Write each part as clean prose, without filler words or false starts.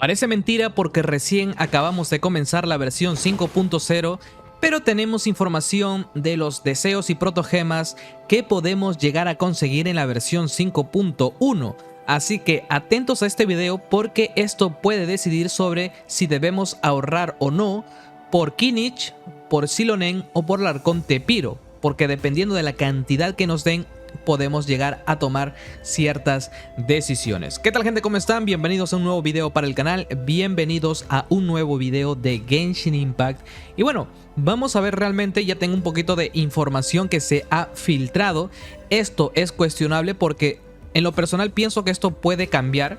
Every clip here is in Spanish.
Parece mentira porque recién acabamos de comenzar la versión 5.0, pero tenemos información de los deseos y protogemas que podemos llegar a conseguir en la versión 5.1. Así que atentos a este video porque esto puede decidir sobre si debemos ahorrar o no por Kinich, por Silonen o por el Arconte Piro, porque dependiendo de la cantidad que nos den podemos llegar a tomar ciertas decisiones. ¿Qué tal, gente? ¿Cómo están? Bienvenidos a un nuevo video para el canal, bienvenidos a un nuevo video de Genshin Impact. Y bueno, vamos a ver realmente, ya tengo un poquito de información que se ha filtrado. Esto es cuestionable porque en lo personal pienso que esto puede cambiar,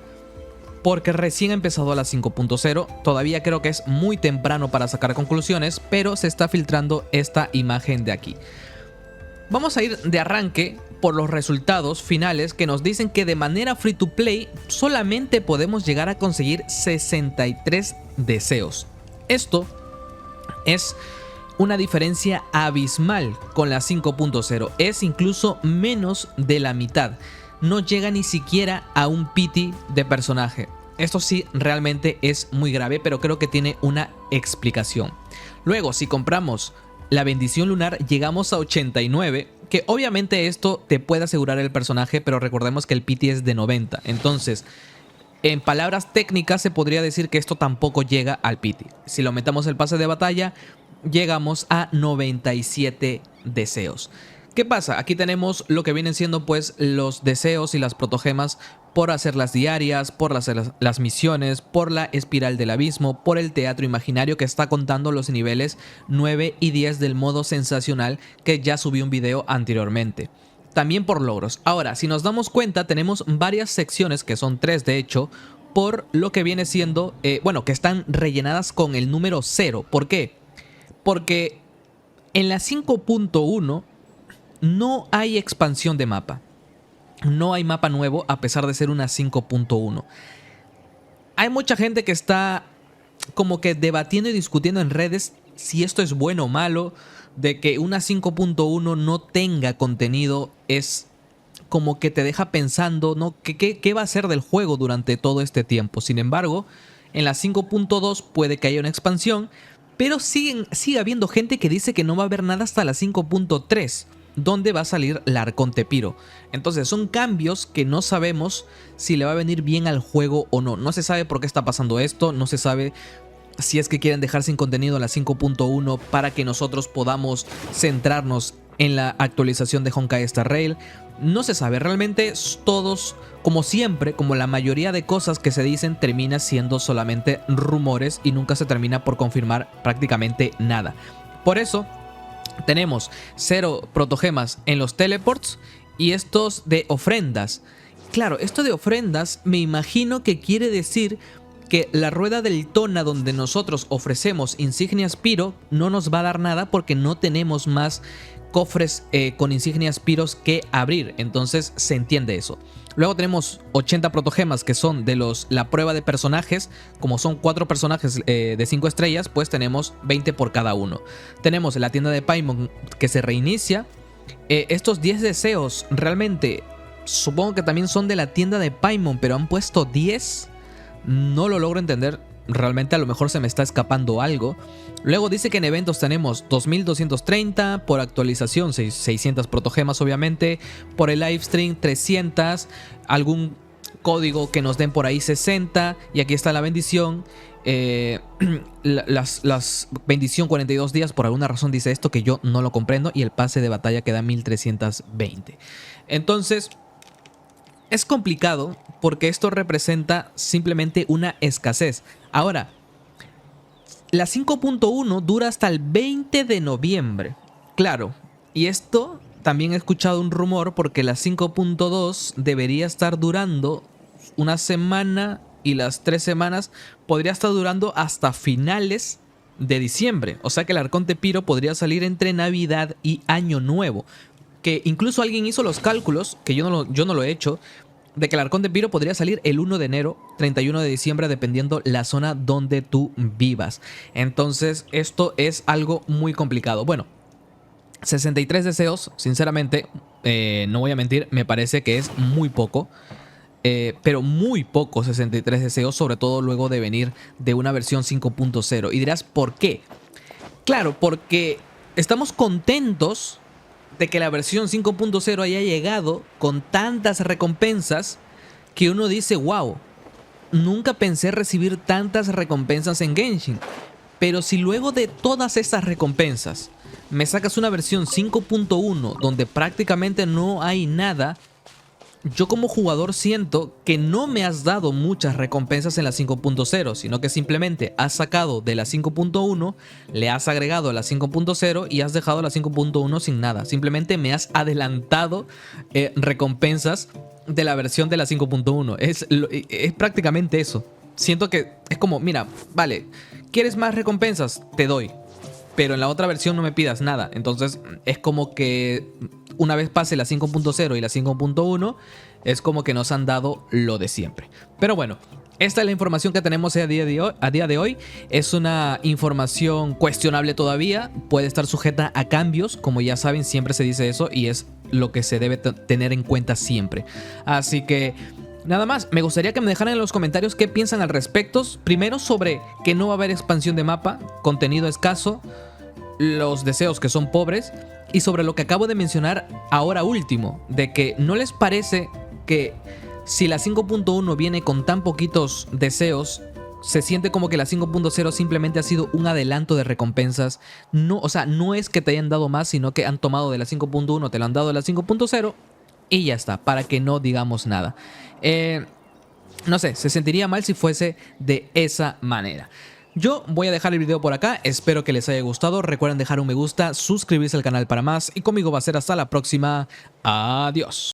porque recién ha empezado la 5.0, todavía creo que es muy temprano para sacar conclusiones, pero se está filtrando esta imagen de aquí. Vamos a ir de arranque por los resultados finales que nos dicen que de manera free to play solamente podemos llegar a conseguir 63 deseos. Esto es una diferencia abismal con la 5.0, es incluso menos de la mitad. No llega ni siquiera a un pity de personaje. Esto sí realmente es muy grave, pero creo que tiene una explicación. Luego, si compramos la bendición lunar, llegamos a 89, que obviamente esto te puede asegurar el personaje, pero recordemos que el pity es de 90. Entonces, en palabras técnicas se podría decir que esto tampoco llega al pity. Si lo metamos el pase de batalla, llegamos a 97 deseos. ¿Qué pasa? Aquí tenemos lo que vienen siendo pues los deseos y las protogemas por hacer las diarias, por hacer las misiones, por la espiral del abismo, por el teatro imaginario que está contando los niveles 9 y 10 del modo sensacional que ya subí un video anteriormente. También por logros. Ahora, si nos damos cuenta, tenemos varias secciones, que son 3 de hecho, por lo que viene siendo, bueno, que están rellenadas con el número 0. ¿Por qué? Porque en la 5.1 no hay expansión de mapa. No hay mapa nuevo a pesar de ser una 5.1. Hay mucha gente que está como que debatiendo y discutiendo en redes si esto es bueno o malo. De que una 5.1 no tenga contenido es como que te deja pensando, ¿no? ¿Qué va a ser del juego durante todo este tiempo? Sin embargo, en la 5.2 puede que haya una expansión, pero sigue habiendo gente que dice que no va a haber nada hasta la 5.3. donde va a salir el Arconte Piro. Entonces son cambios que no sabemos si le va a venir bien al juego o no. No se sabe por qué está pasando esto, no se sabe si es que quieren dejar sin contenido la 5.1 para que nosotros podamos centrarnos en la actualización de Honkai Star Rail. No se sabe, realmente todos, como siempre, como la mayoría de cosas que se dicen, termina siendo solamente rumores y nunca se termina por confirmar prácticamente nada. Por eso tenemos 0 protogemas en los teleports y estos de ofrendas. Claro, esto de ofrendas me imagino que quiere decir que la rueda del Tona donde nosotros ofrecemos insignias Piro no nos va a dar nada porque no tenemos más cofres con insignias Piros que abrir. Entonces se entiende eso. Luego tenemos 80 protogemas que son de la prueba de personajes. Como son 4 personajes de 5 estrellas, pues tenemos 20 por cada uno. Tenemos la tienda de Paimon que se reinicia. Estos 10 deseos realmente supongo que también son de la tienda de Paimon, pero han puesto 10. No lo logro entender. Realmente a lo mejor se me está escapando algo. Luego dice que en eventos tenemos 2230, por actualización 600 protogemas obviamente, por el livestream 300, algún código que nos den por ahí 60, y aquí está la bendición. Las bendición 42 días, por alguna razón dice esto que yo no lo comprendo, y el pase de batalla queda 1320. Entonces es complicado porque esto representa simplemente una escasez. Ahora, la 5.1 dura hasta el 20 de noviembre. Claro, y esto también he escuchado un rumor porque la 5.2 debería estar durando una semana y las 3 semanas podría estar durando hasta finales de diciembre. O sea que el Arconte Piro podría salir entre Navidad y Año Nuevo. Que incluso alguien hizo los cálculos, que yo no lo he hecho, de que el Arconte Piro podría salir el 1 de enero, 31 de diciembre, dependiendo la zona donde tú vivas. Entonces esto es algo muy complicado. Bueno, 63 deseos, sinceramente, no voy a mentir, me parece que es muy poco. pero muy pocos 63 deseos, sobre todo luego de venir de una versión 5.0. Y dirás, ¿por qué? Claro, porque estamos contentos de que la versión 5.0 haya llegado con tantas recompensas que uno dice, wow, nunca pensé recibir tantas recompensas en Genshin. Pero si luego de todas esas recompensas me sacas una versión 5.1 donde prácticamente no hay nada, yo como jugador siento que no me has dado muchas recompensas en la 5.0, sino que simplemente has sacado de la 5.1, le has agregado a la 5.0 y has dejado la 5.1 sin nada. Simplemente me has adelantado recompensas de la versión de la 5.1. Es prácticamente eso. Siento que es como, mira, vale, ¿quieres más recompensas? Te doy. Pero en la otra versión no me pidas nada. Entonces es como que una vez pase la 5.0 y la 5.1, es como que nos han dado lo de siempre. Pero bueno, esta es la información que tenemos a día de hoy. Es una información cuestionable todavía. Puede estar sujeta a cambios. Como ya saben, siempre se dice eso y es lo que se debe tener en cuenta siempre. Así que nada más, me gustaría que me dejaran en los comentarios qué piensan al respecto. Primero sobre que no va a haber expansión de mapa, contenido escaso, los deseos que son pobres, y sobre lo que acabo de mencionar ahora último, de que no les parece que si la 5.1 viene con tan poquitos deseos, se siente como que la 5.0 simplemente ha sido un adelanto de recompensas. No, o sea, no es que te hayan dado más, sino que han tomado de la 5.1, te lo han dado de la 5.0 y ya está, para que no digamos nada. No sé, se sentiría mal si fuese de esa manera. Yo voy a dejar el video por acá, espero que les haya gustado. Recuerden dejar un me gusta, suscribirse al canal para más y conmigo va a ser hasta la próxima. Adiós.